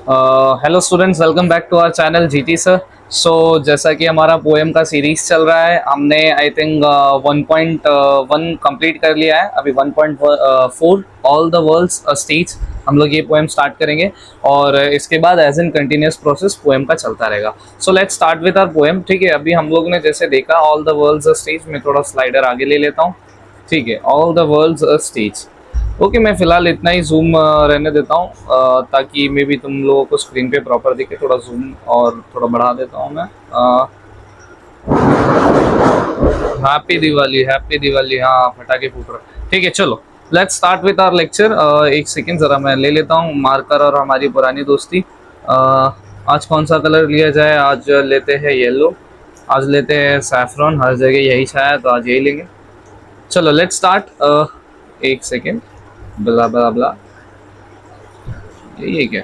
Hello students, welcome back to our channel GT sir. So जैसा कि हमारा poem का सीरीज चल रहा है, हमने आई थिंक 1.1 कंप्लीट कर लिया है। अभी 1.4 ऑल द वर्ल्ड्स स्टेज हम लोग ये पोएम स्टार्ट करेंगे और इसके बाद as in continuous process poem का चलता रहेगा। So let's start with our poem. ठीक है, अभी हम लोग ने जैसे देखा ऑल द वर्ल्ड्स स्टेज में, थोड़ा स्लाइडर आगे ले लेता हूँ। ठीक है, all the world's stage. Okay, मैं फिलहाल इतना ही जूम रहने देता हूँ ताकि मे भी तुम लोगों को स्क्रीन पे प्रॉपर दिखे। थोड़ा जूम और थोड़ा बढ़ा देता हूँ मैं। Happy Diwali, happy Diwali. हाँ, पटाखे फूट रहे। ठीक है, चलो let's start with our lecture. एक सेकेंड ज़रा मैं ले लेता हूँ मार्कर और हमारी पुरानी दोस्ती। आज कौन सा कलर लिया जाए? आज लेते हैं येलो, आज लेते हैं सैफरॉन। हर जगह यही छाया है तो आज यही लेंगे। चलो लेट्स स्टार्ट। एक सेकेंड, ब्ला ब्ला ब्ला, यही है क्या?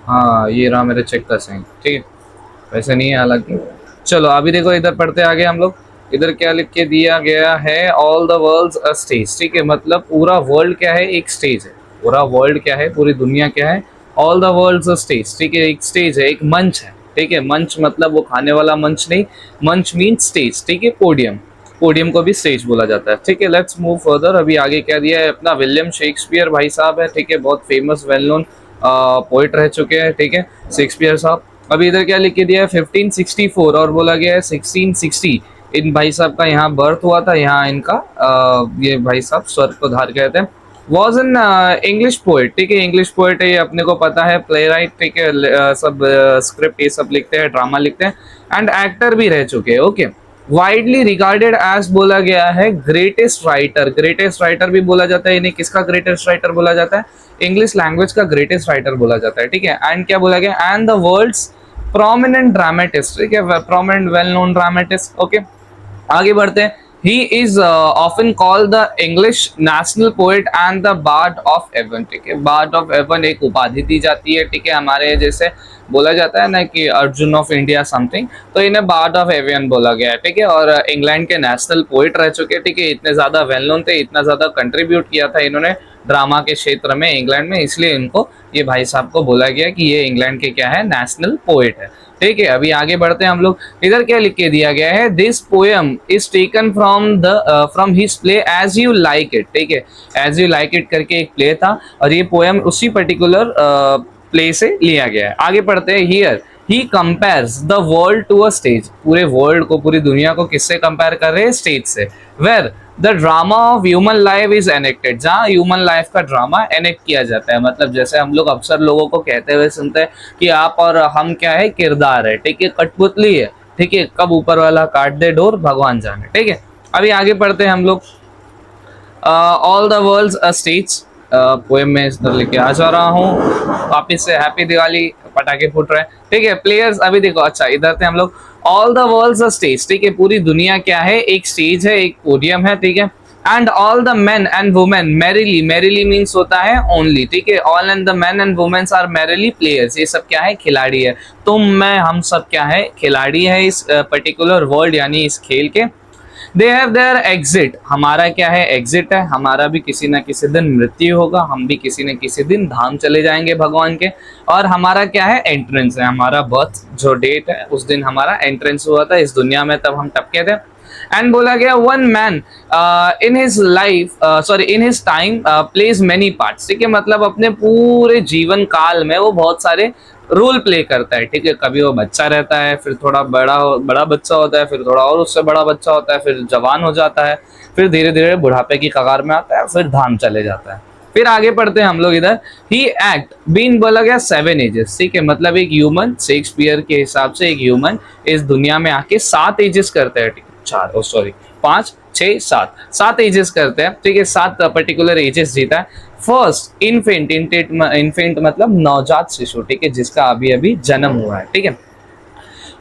हाँ, ये रहा मेरे चेक का साइन। ठीक है, वैसे नहीं है हालांकि। चलो अभी देखो, इधर पढ़ते आगे हम लोग। इधर क्या लिख के दिया गया है? All the world's a stage. ठीक है, मतलब पूरा वर्ल्ड क्या है? एक स्टेज है। पूरा वर्ल्ड क्या है? पूरी दुनिया क्या है? All the world's a stage. ठीक है, एक स्टेज है, एक मंच है। ठीक है, मंच मतलब वो खाने वाला मंच नहीं, मंच मीन स्टेज। ठीक है, पोडियम, पोडियम को भी स्टेज बोला जाता है। ठीक है, लेट्स मूव फर्दर। अभी आगे क्या दिया है? अपना विलियम शेक्सपियर भाई साहब है। ठीक है, बहुत फेमस वेल नोन पोइट रह चुके हैं। ठीक है, शेक्सपियर साहब। अभी इधर क्या लिख के दिया है? 1564 और बोला गया है 1660 इन भाई साहब का यहाँ बर्थ हुआ था। यहाँ इनका ये भाई साहब स्वर्ग को धार कहते हैं। Was an English poet. ठीक है, इंग्लिश पोइट है, ये अपने को पता है। प्ले राइट, ठीक है, सब स्क्रिप्ट ये सब लिखते हैं, ड्रामा लिखते हैं, एंड एक्टर भी रह चुके हैं। ओके, वाइडली रिगार्डेड एज बोला गया है ग्रेटेस्ट राइटर। ग्रेटेस्ट राइटर भी बोला जाता है इन्हें। किसका ग्रेटेस्ट राइटर बोला जाता है? इंग्लिश लैंग्वेज का ग्रेटेस्ट राइटर बोला जाता है। ठीक है, एंड क्या बोला गया? And the world's prominent dramatist. ठीक है, prominent well known dramatist. Okay, आगे बढ़ते हैं। He is often called the English national poet and the bard of Avon। ठीक है, bard of Avon एक उपाधि दी जाती है। ठीक है, हमारे जैसे बोला जाता है ना कि अर्जुन ऑफ इंडिया समथिंग, तो इन्हें बार्ड ऑफ एवियन बोला गया है। ठीक है, और इंग्लैंड के नेशनल पोइट रह चुके हैं। ठीक है, इतने ज्यादा वेल नोन थे, इतना ज्यादा कंट्रीब्यूट किया था इन्होंने ड्रामा के क्षेत्र में इंग्लैंड में, इसलिए इनको, ये भाई साहब को बोला गया कि ये इंग्लैंड के क्या है? नेशनल पोइट है। ठीक है, अभी आगे बढ़ते हैं हम लोग। इधर क्या लिख के दिया गया है? This poem is taken from his play as you like it. ठीक है, एज यू लाइक इट करके एक प्ले था और ये पोएम उसी पर्टिकुलर प्ले से लिया गया है। आगे पढ़ते हैं। Here he compares the world to a stage. पूरे वर्ल्ड को, पूरी दुनिया को किससे कंपेयर कर रहे हैं? स्टेज से। Where the drama of human life is enacted. जहाँ ह्यूमन लाइफ का ड्रामा एनेक्ट किया जाता है। मतलब जैसे हम लोग अक्सर लोगों को कहते हुए सुनते हैं कि आप और हम क्या है? किरदार है। ठीक है, कठपुतली है। ठीक है, कब ऊपर वाला काट दे डोर भगवान जाने। ठीक है, अभी आगे पढ़ते हैं हम लोग। All the world's a stage poem में इस तरह लेके आ जा रहा हूँ वापिस से। हैप्पी दिवाली, पटाखे फूट रहे हैं। ठीक है, प्लेयर्स अभी देखो। अच्छा, इधर थे हम लोग। All the world's a stage. ठीक है, पूरी दुनिया क्या है? एक स्टेज है, एक पोडियम है। ठीक है, and all the men and women merely. Merely means होता है ओनली। ठीक है, all and the men and womens are merely players. ये सब क्या है? खिलाड़ी है। तुम, मैं, हम सब क्या है? खिलाड़ी है इस पर्टिकुलर वर्ल्ड यानी इस खेल के। They have their exit. हमारा क्या है? एग्जिट है। हमारा भी किसी न किसी दिन मृत्यु होगा, हम भी किसी न किसी दिन धाम चले जाएंगे भगवान के। और हमारा क्या है? एंट्रेंस है। हमारा बर्थ जो डेट है उस दिन हमारा एंट्रेंस हुआ था इस दुनिया में, तब हम टपके थे। एंड बोला गया one man in his life, sorry in his time plays many parts. ठीक है, मतलब अपने पूरे जीवन काल में वो बहुत सारे रोल प्ले करता है। ठीक है, कभी वो बच्चा रहता है, फिर थोड़ा बड़ा बच्चा होता है, फिर थोड़ा और उससे बड़ा बच्चा होता है, फिर जवान हो जाता है, फिर धीरे धीरे बुढ़ापे की कगार में आता है, फिर धाम चले जाता है। फिर आगे पढ़ते हैं हम लोग। इधर ही एक्ट बीन बोला गया 7 एजेस। ठीक है, मतलब एक ह्यूमन, शेक्सपियर के हिसाब से एक ह्यूमन इस दुनिया में आके 7 एजेस करते हैं। ठीक है, 4, सॉरी 5, 6, 7 एजेस करते हैं। ठीक है, 7 पर्टिकुलर एजेस जीता है। फर्स्ट इन्फेंट, इन्फेंट मतलब नवजात शिशु। ठीक है, जिसका अभी अभी जन्म हुआ है। ठीक है,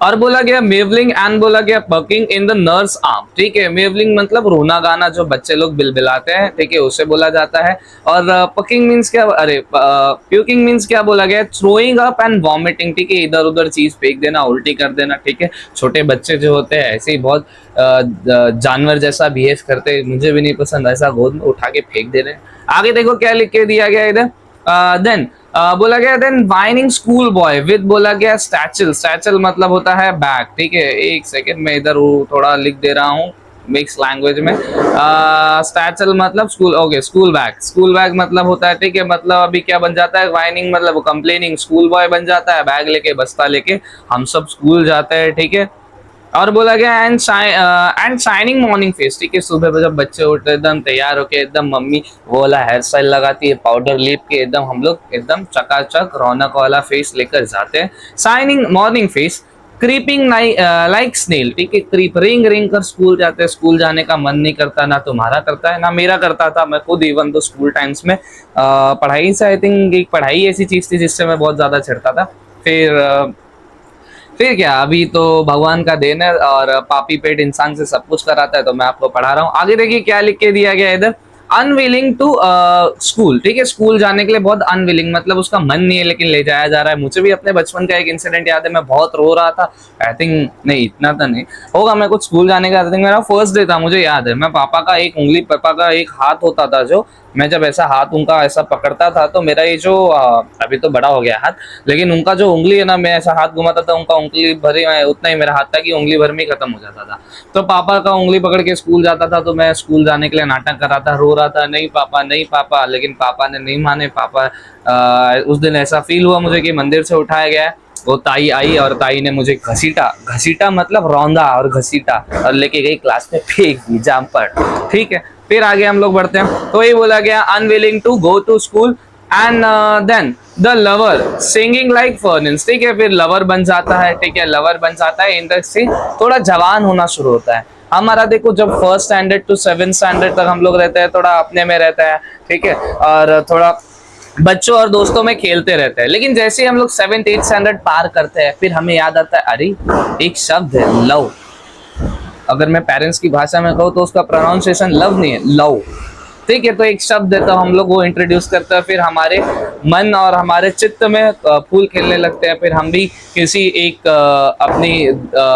और बोला गया मेवलिंग एंड बोला गया packing in the nurse arm. ठीक है, मेवलिंग मतलब रोना गाना, जो बच्चे लोग बिलबिलाते हैं। ठीक है, उसे बोला जाता है। और पकिंग मीन्स क्या? अरे प्यूकिंग मीन्स क्या बोला गया? Throwing up and vomiting. ठीक है, इधर उधर चीज फेंक देना, उल्टी कर देना। ठीक है, छोटे बच्चे जो होते हैं ऐसे ही बहुत जानवर जैसा बिहेव करते हैं, मुझे भी नहीं पसंद, ऐसा गोद में उठा के फेंक दे रहे हैं। आगे देखो क्या लिख के दिया गया इधर। देन बोला गया then whining school boy with बोला गया स्टैचल, स्टैचल मतलब होता है बैग, ठीक है। एक सेकेंड मैं इधर थोड़ा लिख दे रहा हूँ मिक्स लैंग्वेज में। स्टैचल मतलब school, okay school bag, school bag मतलब होता है, ठीक है। मतलब अभी क्या बन जाता है, वाइनिंग मतलब कंप्लेनिंग, स्कूल बॉय बन जाता है, बैग लेके बस्ता लेके हम सब स्कूल जाते हैं, ठीक है। और बोला गया एंड शाइनिंग मॉर्निंग फेस, ठीक है। सुबह जब बच्चे उठते एकदम तैयार होके, एकदम मम्मी वो वाला हेयर स्टाइल लगाती है, पाउडर लिप के एकदम हम लोग एकदम चकाचक रौनक वाला फेस लेकर जाते हैं, shining morning face. Creeping like snail, ठीक है। क्रीप रिंग रिंग कर स्कूल जाते हैं, स्कूल जाने का मन नहीं करता, ना तुम्हारा करता है ना मेरा करता था। मैं खुद इवन तो स्कूल टाइम्स में पढ़ाई से आई थिंक एक पढ़ाई ऐसी चीज थी जिससे मैं बहुत ज्यादा चिढ़ता था। फिर क्या, अभी तो भगवान का देन है और पापी पेट इंसान से सब कुछ कराता है, तो मैं आपको पढ़ा रहा हूँ। आगे देखिए क्या लिख के दिया गया है इधर, अनविलिंग टू स्कूल, ठीक है। स्कूल जाने के लिए बहुत अनविलिंग मतलब उसका मन नहीं है लेकिन ले जाया जा रहा है। मुझे भी अपने बचपन का एक इंसिडेंट याद है, मैं बहुत रो रहा था, आई थिंक नहीं इतना तो नहीं होगा, मैं कुछ स्कूल जाने का, आई थिंक मेरा फर्स्ट डे था, मुझे याद है। मैं पापा का एक उंगली, पापा का एक हाथ होता था जो, मैं जब ऐसा हाथ उनका ऐसा पकड़ता था तो मेरा ये जो अभी तो बड़ा हो गया हाथ, लेकिन उनका जो उंगली है ना, मैं ऐसा हाथ घुमाता था, उनका उंगली भरी उतना ही मेरा हाथ था कि उंगली भर में ही खत्म हो जाता था। तो पापा का उंगली पकड़ के स्कूल जाता था, तो मैं स्कूल जाने के लिए नाटक कर रहा था, रो रहा था, नहीं पापा नहीं पापा, लेकिन पापा ने नहीं माने। पापा उस दिन ऐसा फील हुआ मुझे कि मंदिर से उठाया गया है। वो ताई आई और ताई ने मुझे घसीटा, घसीटा मतलब रौंदा और घसीटा, और लेके गई क्लास में फेंक दी जाम पर, ठीक है। फिर आगे हम लोग बढ़ते हैं, तो वही बोला गया unwilling to go to school and then the lover singing like furnace, ठीक है। फिर लवर बन जाता है, ठीक है, लवर बन जाता है, इंडस्ट्री थोड़ा जवान होना शुरू होता है हमारा। देखो जब first standard to seventh standard तक हम लोग रहते हैं, थोड़ा अपने में रहता है, ठीक है, और थोड़ा बच्चों और दोस्तों में खेलते रहते हैं। लेकिन जैसे ही हम लोग सेवेंथ एट स्टैंडर्ड पार करते हैं, फिर हमें याद आता है अरे एक शब्द है लव। अगर मैं पेरेंट्स की भाषा में कहूँ तो उसका प्रोनाउंसिएशन लव नहीं है, लव, ठीक है। तो एक शब्द है, तो हम लोग वो इंट्रोड्यूस करते हैं, फिर हमारे मन और हमारे चित्त में फूल खिलने लगते हैं। फिर हम भी किसी एक अपनी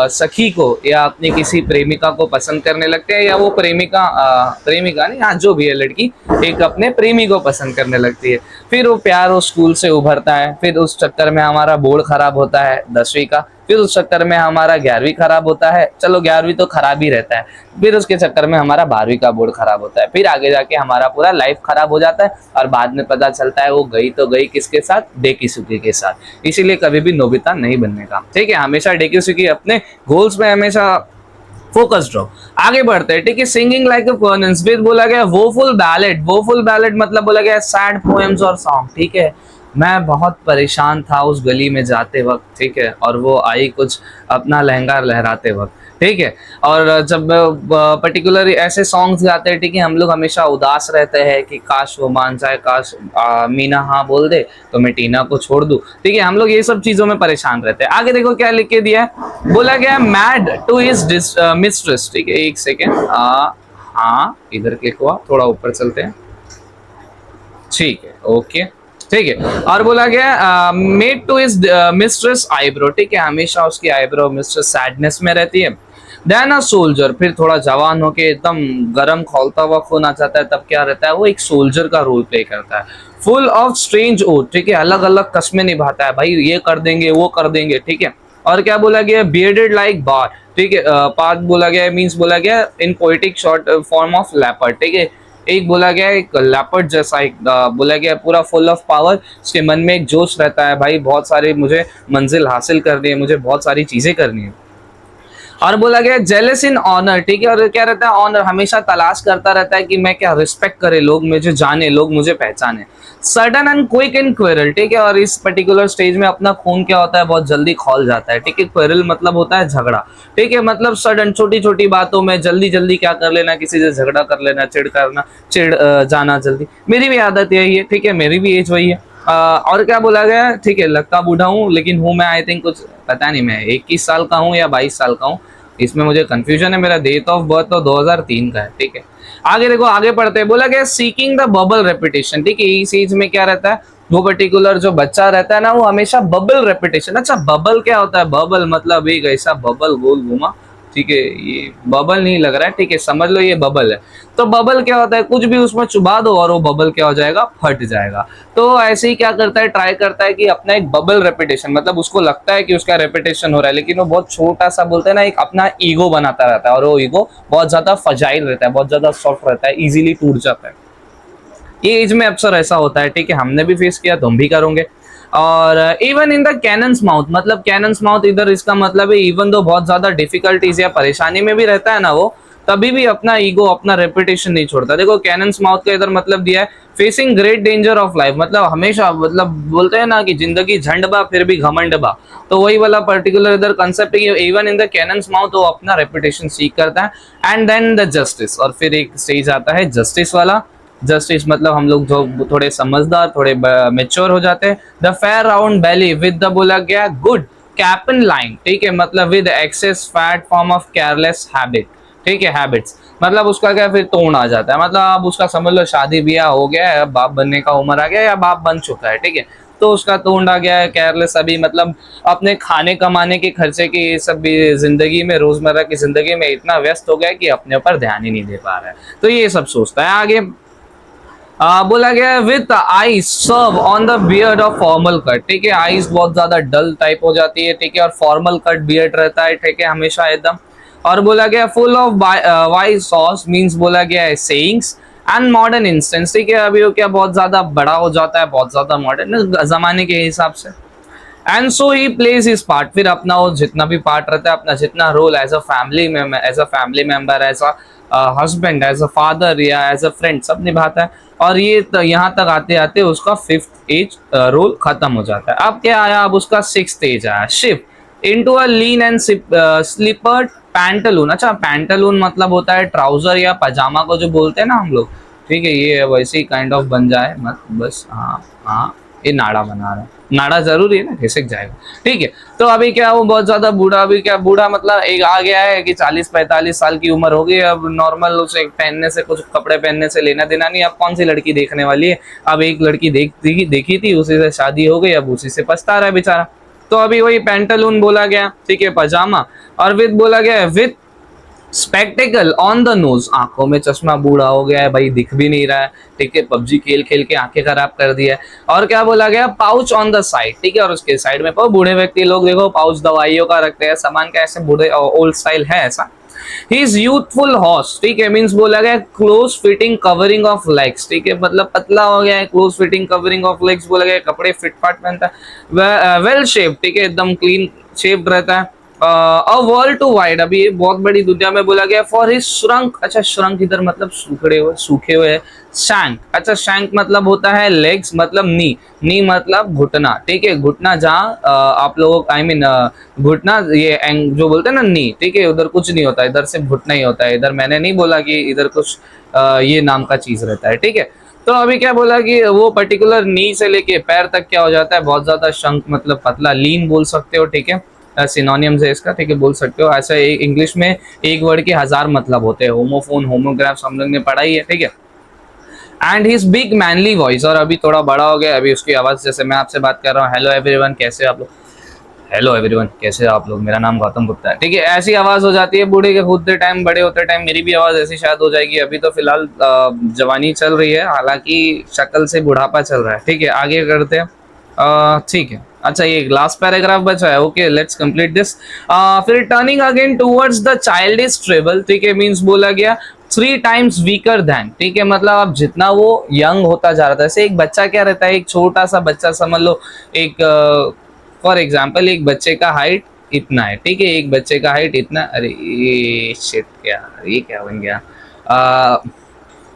सखी को या अपनी किसी प्रेमिका को पसंद करने लगते हैं, या वो प्रेमिका प्रेमिका नहीं, हाँ जो भी है लड़की एक अपने प्रेमी को पसंद करने लगती है। फिर वो प्यार उस स्कूल से उभरता है, फिर उस चक्कर में हमारा बोर्ड खराब होता है 10वीं का, फिर उस चक्कर में हमारा 11वीं खराब होता है, चलो 11वीं तो खराब ही रहता है, फिर उसके चक्कर में हमारा 12वीं का बोर्ड खराब होता है, फिर आगे जाके हमारा पूरा लाइफ खराब हो जाता है, और बाद में पता चलता है वो गई तो गई किसके साथ, डेकिसुकी के साथ। इसीलिए कभी भी नोबिता नहीं बनने का, ठीक है। हमेशा डेकिसुकी अपने गोल्स में हमेशा फोकस्ड रहो। आगे बढ़ते हैं, ठीक है। Singing like a furnace with बोला गया वोफुल बैलेड, वोफुल बैलेड मतलब बोला गया सैड पोएम्स और सॉन्ग, ठीक है। मैं बहुत परेशान था उस गली में जाते वक्त, ठीक है, और वो आई कुछ अपना लहंगा लहराते वक्त, ठीक है। और जब पर्टिकुलर ऐसे सॉन्ग्स गाते हैं, ठीक है, हम लोग हमेशा उदास रहते हैं कि काश वो मान जाए, काश मीना हाँ बोल दे तो मैं टीना को छोड़ दूं, ठीक है। हम लोग ये सब चीजों में परेशान रहते हैं। आगे देखो क्या लिख के दिया है, बोला गया मैड टू हिज मिस्ट्रेस, ठीक है। एक सेकेंड, हाँ इधर क्लिक हुआ, थोड़ा ऊपर चलते हैं, ठीक है, ओके, ठीक है। और बोला गया made to his mistress eyebrow, ठीक है, हमेशा उसकी आईब्रो मिस्ट्रेस सैडनेस में रहती है। देन अ सोल्जर, फिर थोड़ा जवान होके एकदम गरम खौलता हुआ खून आ जाता है, तब क्या रहता है, वो एक सोल्जर का रोल प्ले करता है। फुल ऑफ स्ट्रेंज ओथ, ठीक है, अलग अलग कस्में निभाता है, भाई ये कर देंगे वो कर देंगे, ठीक है। और क्या बोला गया, बियर्डेड लाइक बार, ठीक है, पाथ बोला गया मीन्स बोला गया in poetic short form of leopard, ठीक है। एक बोला गया एक लेपर्ड जैसा, एक बोला गया पूरा फुल ऑफ पावर, उसके मन में एक जोश रहता है, भाई बहुत सारे मुझे मंजिल हासिल करनी है, मुझे बहुत सारी चीजें करनी है। और बोला गया जेलस इन ऑनर, ठीक है, और क्या रहता है, ऑनर हमेशा तलाश करता रहता है कि मैं क्या रिस्पेक्ट करे लोग, मुझे जाने, लोग मुझे पहचाने। Sudden and quick and quarrel, ठीक है, और इस पर्टिकुलर स्टेज में अपना खून क्या होता है, बहुत जल्दी खौल जाता है, ठीक है। क्वेरल मतलब होता है झगड़ा, ठीक है, मतलब सडन छोटी छोटी बातों में जल्दी जल्दी क्या कर लेना, किसी से झगड़ा कर लेना, चिढ़ करना, चिढ़ जाना जल्दी। मेरी भी आदत यही है, ठीक है, मेरी भी एज वही है। और क्या बोला गया, ठीक है, लगता बूढ़ा हूँ लेकिन हूँ मैं आई थिंक कुछ पता नहीं, मैं 21 साल का हूँ या 22 साल का हूँ, इसमें मुझे कंफ्यूजन है। मेरा डेट ऑफ बर्थ तो 2003 का है, ठीक है। आगे देखो, आगे पढ़ते हैं, बोला गया सीकिंग द बबल रेपुटेशन, ठीक है। इस एज में क्या रहता है, वो पर्टिकुलर जो बच्चा रहता है ना, वो हमेशा बबल रेपुटेशन। अच्छा बबल क्या होता है, बबल मतलब एक ऐसा बबल गोल घुमा ठीक है, ये बबल नहीं लग रहा है, ठीक है, समझ लो ये बबल है। तो बबल क्या होता है, कुछ भी उसमें चुबा दो और वो बबल क्या हो जाएगा, फट जाएगा। तो ऐसे ही क्या करता है, ट्राई करता है कि अपना एक बबल रेपिटेशन, मतलब उसको लगता है कि उसका रेपिटेशन हो रहा है, लेकिन वो बहुत छोटा सा बोलते हैं ना, एक अपना ईगो बनाता रहता है, और वो ईगो बहुत ज्यादा फजाइल रहता है, बहुत ज्यादा सॉफ्ट रहता है, इजीली टूट जाता है। ये एज में अक्सर ऐसा होता है, ठीक है, हमने भी फेस किया, तुम भी करोगे। और even in the cannons mouth, मतलब कैनन्स माउथ इधर इसका मतलब है इवन दो बहुत ज्यादा डिफिकल्टीज या परेशानी में भी रहता है ना वो, तभी भी अपना ईगो अपना रेपुटेशन नहीं छोड़ता। देखो कैनन्स माउथ का इधर मतलब दिया है facing great danger of life, मतलब हमेशा, मतलब बोलते हैं ना कि जिंदगी झंड बा फिर भी घमंड बा, तो वही वाला पर्टिकुलर इधर कंसेप्ट है कि even in the cannons mouth वो अपना रेपुटेशन सीख करता है। एंड देन द जस्टिस, और फिर एक स्टेज आता है जस्टिस वाला। जस्टिस मतलब हम लोग जो थोड़े समझदार, थोड़े मेच्योर हो जाते हैं। The fair round belly with the बोला गया गुड कैपन लाइन, ठीक है, मतलब with excess fat form of careless habit, ठीक है, हैबिट्स, मतलब उसका क्या फिर तोड़ आ जाता है, मतलब अब उसका समझ लो शादी ब्याह हो गया है, अब बाप बनने का उम्र आ गया या बाप बन चुका है, ठीक है, तो उसका तोड़ आ गया है, केयरलेस अभी, मतलब अपने खाने कमाने के खर्चे की ये सब भी जिंदगी में, रोजमर्रा की जिंदगी में इतना व्यस्त हो गया है कि अपने ऊपर ध्यान ही नहीं दे पा रहा है, तो ये सब सोचता है। आगे बोला गया है with eyes serve on the beard of formal cut, ठीक है, आइस बहुत ज्यादा डल टाइप हो जाती है, ठीक है, और फॉर्मल कट बियर्ड रहता है, ठीक है, हमेशा एकदम। और बोला गया full of vice sauce, means बोला गया है सेइंग्स एंड मॉडर्न इंस्टेंस, ठीक है, अभी वो क्या बहुत ज्यादा बड़ा हो जाता है, बहुत ज्यादा मॉडर्न जमाने के हिसाब से। And so he plays his part, फिर अपना वो जितना भी पार्ट रहता है, अपना जितना रोल एज अ फैमिली में, as a family member, as a husband, as a father या एज अ फ्रेंड, सब निभाता है। और ये यहाँ तक आते आते उसका 5th एज रोल खत्म हो जाता है। अब क्या आया, अब उसका 6th एज आया, shift into a lean and slippered pantaloon. अच्छा, पैंटलून मतलब होता है ट्राउजर या पजामा को जो बोलते हैं ना हम लोग, ठीक है, ये वैसे ही काइंड ऑफ बन जाए मत बस। हाँ हाँ, ये नाड़ा बना रहा है, नाड़ा जरूरी है ना, खिसक जाएगा, ठीक है। तो अभी क्या वो बहुत ज्यादा बूढ़ा, अभी क्या बूढ़ा मतलब एक आ गया है कि 40-45 साल की उम्र हो गई, अब नॉर्मल उसे पहनने से, कुछ कपड़े पहनने से लेना देना नहीं, अब कौन सी लड़की देखने वाली है। अब एक लड़की देखी थी, उसी से शादी हो गई, अब उसी से पछता रहा है बेचारा। तो अभी वही पैंटलून बोला गया, ठीक है, पजामा, और विद बोला गया है with spectacled on the nose, आंखों में चश्मा, बूढ़ा हो गया है भाई, दिख भी नहीं रहा है, ठीक है, पबजी खेल खेल के आंखें खराब कर दिया है। और क्या बोला गया, पाउच ऑन द साइड, ठीक है, और उसके साइड में बूढ़े व्यक्ति लोग देखो पाउच दवाइयों का रखते हैं, सामान का, ऐसे बूढ़े ओल्ड स्टाइल है ऐसा। ही इज यूथफुल हॉर्स, ठीक है, मीन्स बोला गया close fitting covering of legs, ठीक है, मतलब पतला हो गया है, close fitting covering of legs बोला गया, कपड़े फिट फाट पहनता है, वेल शेप, ठीक है, एकदम क्लीन शेप्ड रहता है। अ वर्ल्ड टू वाइड, अभी ये बहुत बड़ी दुनिया में बोला गया फॉर हिज श्रंक। अच्छा, श्रंक इधर मतलब सूखे हुए। शैंक, अच्छा शैंक मतलब होता है लेग्स, मतलब नी मतलब घुटना, ठीक है, घुटना जहाँ आप लोग आई मीन घुटना, ये जो बोलते हैं ना नी, ठीक है, उधर कुछ नहीं होता, इधर सिर्फ घुटना ही होता है, इधर मैंने नहीं बोला कि इधर कुछ ये नाम का चीज रहता है, ठीक है। तो अभी क्या बोला कि वो पर्टिकुलर नी से लेके पैर तक क्या हो जाता है, बहुत ज्यादा शंक मतलब पतला, लीन बोल सकते हो, ठीक है, सिनोनियम्स है इसका, ठीक है, बोल सकते हो। ऐसा इंग्लिश में एक वर्ड के 1000 मतलब होते हैं, होमोफोन, होमोग्राफ्स हम लोग ने पढ़ा ही है, ठीक है। And his big manly voice, और अभी थोड़ा बड़ा हो गया, अभी उसकी आवाज, जैसे मैं आपसे बात कर रहा हूँ, हेलो एवरीवन कैसे आप लोग, हेलो एवरीवन कैसे आप लोग, मेरा नाम गौतम गुप्ता है, ठीक है, ऐसी आवाज हो जाती है। बूढ़े के होते टाइम, बड़े होते टाइम मेरी भी आवाज ऐसी शायद हो जाएगी। अभी तो फिलहाल जवानी चल रही है, हालांकि शक्ल से बुढ़ापा चल रहा है, ठीक है, आगे करते हैं, ठीक है। अच्छा, ये लास्ट पैराग्राफ बचा है, ओके, लेट्स कंप्लीट दिस। फिर turning again towards the childish treble, ठीक है, मींस बोला गया 3 टाइम्स वीकर देन, ठीक है, मतलब अब जितना वो यंग होता जा रहा था, जैसे एक बच्चा क्या रहता है, एक छोटा सा बच्चा समझ लो, एक फॉर एग्जाम्पल एक बच्चे का हाइट इतना है, ठीक है, एक बच्चे का हाइट इतना, अरे ये शिट, क्या ये क्या बन गया,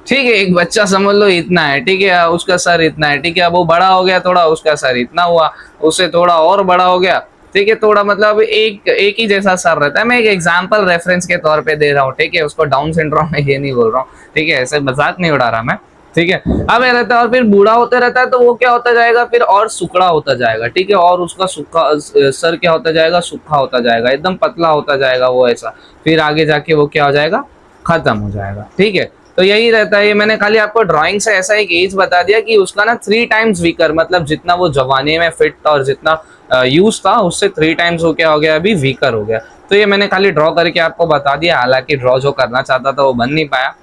ठीक है, एक बच्चा समझ लो इतना है, ठीक है, उसका सर इतना है, ठीक है, अब वो बड़ा हो गया थोड़ा, उसका सर इतना हुआ, उससे थोड़ा और बड़ा हो गया, ठीक है, थोड़ा मतलब एक ही जैसा सर रहता है। मैं एक एग्जांपल रेफरेंस के तौर पे दे रहा हूँ, ठीक है, उसको डाउन सिंड्रोम में ये नहीं बोल रहा हूँ, ठीक है, ऐसे मजाक नहीं उड़ा रहा मैं, ठीक है। अब ये रहता है, और फिर बूढ़ा होते रहता है, तो वो क्या होता जाएगा फिर, और सुखड़ा होता जाएगा, ठीक है, और उसका सूखा सर क्या होता जाएगा, सूखा होता जाएगा, एकदम पतला होता जाएगा वो, ऐसा फिर आगे जाके वो क्या हो जाएगा, खत्म हो जाएगा, ठीक है। तो यही रहता है। ये मैंने खाली आपको ड्राइंग से ऐसा एक एज बता दिया कि उसका ना 3 टाइम्स वीकर, मतलब जितना वो जवानी में फिट था और जितना यूज था उससे 3 टाइम्स हो क्या हो गया, अभी वीकर हो गया। तो ये मैंने खाली ड्रॉ करके आपको बता दिया, हालांकि ड्रॉ जो करना चाहता था वो बन नहीं पाया।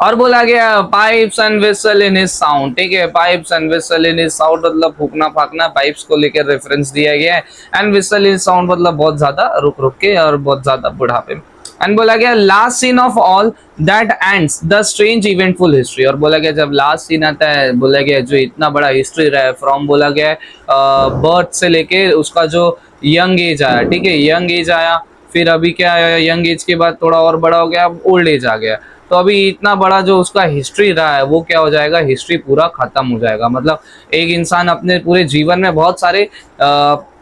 और बोला गया pipes and whistle in his sound, ठीक है, pipes and whistle in his sound मतलब फूकना फाकना, पाइप्स को लेकर रेफरेंस दिया गया है। एंड विसल इन साउंड मतलब बहुत ज्यादा रुक रुक के और बहुत ज्यादा बुढ़ापे में। एंड बोला गया last scene of all that ends the strange eventful history, और बोला गया जब लास्ट सीन आता है, बोला गया जो इतना बड़ा हिस्ट्री रहा है फ्रॉम, बोला गया बर्थ से लेके उसका जो यंग एज आया, ठीक है, यंग एज आया, फिर अभी क्या आया, यंग एज के बाद थोड़ा और बड़ा हो गया, अब ओल्ड एज आ गया। तो अभी इतना बड़ा जो उसका हिस्ट्री रहा है वो क्या हो जाएगा, हिस्ट्री पूरा खत्म हो जाएगा। मतलब एक इंसान अपने पूरे जीवन में बहुत सारे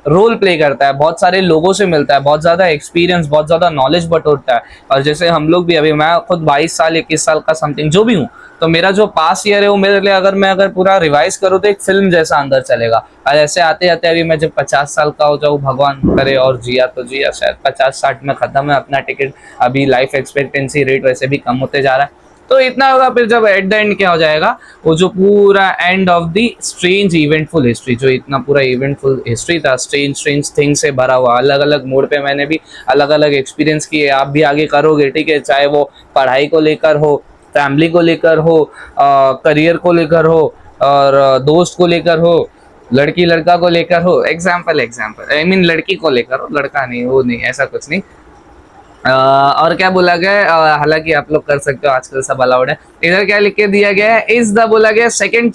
रोल प्ले करता है, बहुत सारे लोगों से मिलता है, बहुत ज्यादा एक्सपीरियंस, बहुत ज्यादा नॉलेज बटोरता है। और जैसे हम लोग भी, अभी मैं खुद 22 साल 21 साल का समथिंग जो भी हूँ, तो मेरा जो पास ईयर है वो मेरे लिए, अगर मैं पूरा रिवाइज करूँ तो एक फिल्म जैसा अंदर चलेगा। और ऐसे आते आते अभी मैं जब 50 साल का हो जाऊँ, भगवान करे और जिया तो जिया, शायद 50-60 में खत्म है अपना टिकट। अभी लाइफ एक्सपेक्टेंसी रेट वैसे भी कम होते जा रहा है, तो इतना होगा। फिर जब एट द एंड क्या हो जाएगा, वो जो पूरा end of the strange eventful history, जो इतना पूरा इवेंटफुल हिस्ट्री था, स्ट्रेंज स्ट्रेंज थिंग से भरा हुआ, अलग अलग मोड पे मैंने भी अलग अलग एक्सपीरियंस किए, आप भी आगे करोगे, ठीक है, चाहे वो पढ़ाई को लेकर हो, फैमिली को लेकर हो, करियर को लेकर हो, और दोस्त को लेकर हो, लड़की लड़का को लेकर हो, एग्जाम्पल आई मीन लड़की को लेकर हो, लड़का नहीं, वो नहीं, ऐसा कुछ नहीं। और क्या बोला गया है, हालांकि आप लोग कर सकते हो, आजकल सब अलाउड है। इधर क्या लिख के दिया गया है, इज द बोला गया सेकंड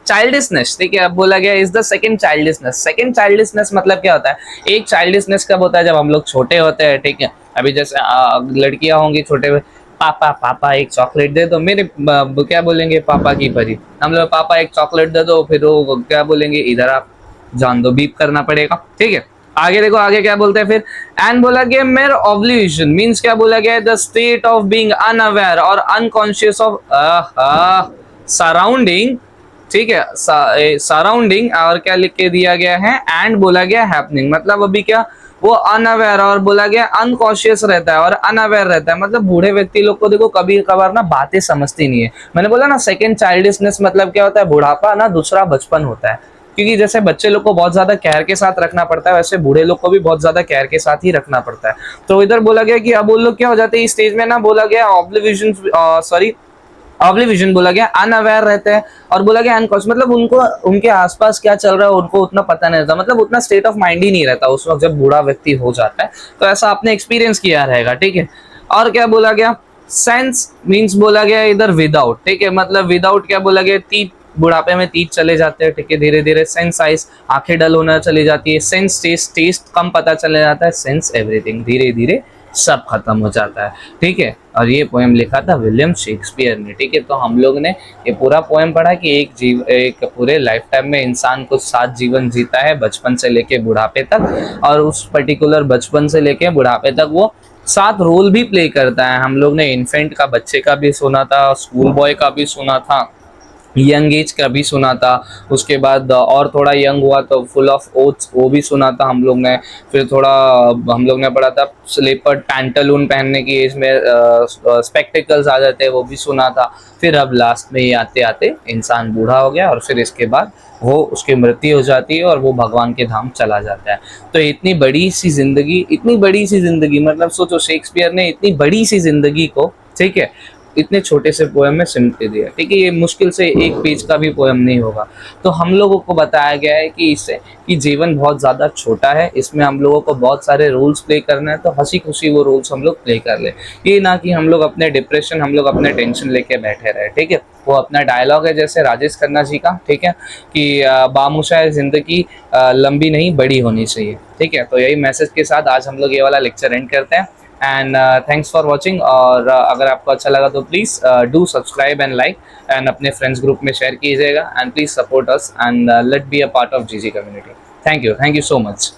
चाइल्डिशनेस, ठीक है। अब बोला गया is the second childishness. Second childishness मतलब क्या होता है, एक चाइल्डिशनेस कब होता है, जब हम लोग छोटे होते हैं, ठीक है। अभी जैसे लड़कियां होंगी छोटे में, पापा पापा एक चॉकलेट दे दो, मेरे क्या बोलेंगे, पापा की परी। हम लोग पापा एक चॉकलेट दे दो, फिर वो क्या बोलेंगे, इधर आप जान दो, बीप करना पड़ेगा, ठीक है। आगे देखो, आगे क्या बोलते हैं फिर, एंड बोला गया मेर ऑब्लिविशन मींस क्या बोला गया, the state of being unaware और अनकॉन्शियस ऑफ सराउंडिंग, ठीक है, सराउंडिंग। और क्या लिख के दिया गया है, एंड बोला गया हैपनिंग, मतलब अभी क्या, वो अनअवेयर और बोला गया अनकॉन्शियस रहता है और अनअवेयर रहता है। मतलब बूढ़े व्यक्ति लोग को देखो कभी कभार ना बातें समझती नहीं है। मैंने बोला ना सेकंड चाइल्डिशनेस मतलब क्या होता है, बुढ़ापा ना दूसरा बचपन होता है। क्योंकि जैसे बच्चे लोग को बहुत ज्यादा केयर के साथ रखना पड़ता है, वैसे बूढ़े लोग को भी बहुत ज्यादा केयर के साथ ही रखना पड़ता है। तो इधर बोला गया कि अब वो लोग क्या हो जाते हैं इस स्टेज में ना, बोला गया ऑब्लिविजन बोला गया अनअवेयर रहते हैं, और बोला गया अनकॉन्शियस मतलब उनको उनके आसपास क्या चल रहा है उनको उतना पता नहीं रहता, मतलब उतना स्टेट ऑफ माइंड ही नहीं रहता उस वक्त जब बूढ़ा व्यक्ति हो जाता है। तो ऐसा आपने एक्सपीरियंस किया रहेगा, ठीक है। और क्या बोला गया, सेंस मींस बोला गया इधर विदाउट, ठीक है, मतलब विदाउट क्या बोला गया, तीत, बुढ़ापे में तीत चले जाते हैं, ठीक है, धीरे धीरे। सेंस आइज, आंखें डल होना चली जाती है। सेंस टेस्ट, टेस्ट कम पता चले जाता है। सेंस एवरीथिंग, धीरे धीरे सब खत्म हो जाता है, ठीक है। और ये पोएम लिखा था विलियम शेक्सपियर ने, ठीक है। तो हम लोग ने ये पूरा पोएम पढ़ा कि एक पूरे लाइफ टाइम में इंसान को 7 जीवन जीता है, बचपन से लेके बुढ़ापे तक, और उस पर्टिकुलर बचपन से लेके बुढ़ापे तक वो 7 रोल भी प्ले करता है। हम लोग ने इन्फेंट का, बच्चे का भी सुना था, स्कूल बॉय का भी सुना था, यंग एज का भी सुना था, उसके बाद और थोड़ा यंग हुआ तो फुल ऑफ ओथ्स वो भी सुना था हम लोग ने। फिर थोड़ा हम लोग ने पढ़ा था स्लीपर पैंटलून पहनने की एज में स्पेक्टिकल्स आ जाते हैं, वो भी सुना था। फिर अब लास्ट में ही आते आते इंसान बूढ़ा हो गया और फिर इसके बाद वो उसकी मृत्यु हो जाती है और वो भगवान के धाम चला जाता है। तो इतनी बड़ी सी जिंदगी मतलब सोचो, शेक्सपियर ने इतनी बड़ी सी जिंदगी को, ठीक है, इतने छोटे से पोएम में सिमट दिया, ठीक है। ये मुश्किल से 1 पेज का भी पोएम नहीं होगा। तो हम लोगों को बताया गया है कि इससे कि जीवन बहुत ज़्यादा छोटा है, इसमें हम लोगों को बहुत सारे रोल्स प्ले करना है, तो हंसी खुशी वो रोल्स हम लोग प्ले कर ले। ये ना कि हम लोग अपने डिप्रेशन, हम लोग अपने टेंशन लेके बैठे रहे, ठीक है। वो अपना डायलॉग है जैसे राजेश खन्ना जी का, ठीक है, कि बामुशाह जिंदगी लंबी नहीं बड़ी होनी चाहिए, ठीक है। तो यही मैसेज के साथ आज हम लोग ये वाला लेक्चर एंड करते हैं। And thanks for watching. और अगर आपको अच्छा लगा तो please do subscribe and like, and अपने फ्रेंड्स ग्रुप में शेयर कीजिएगा, and please support us and let be a part of GG community. Thank you so much.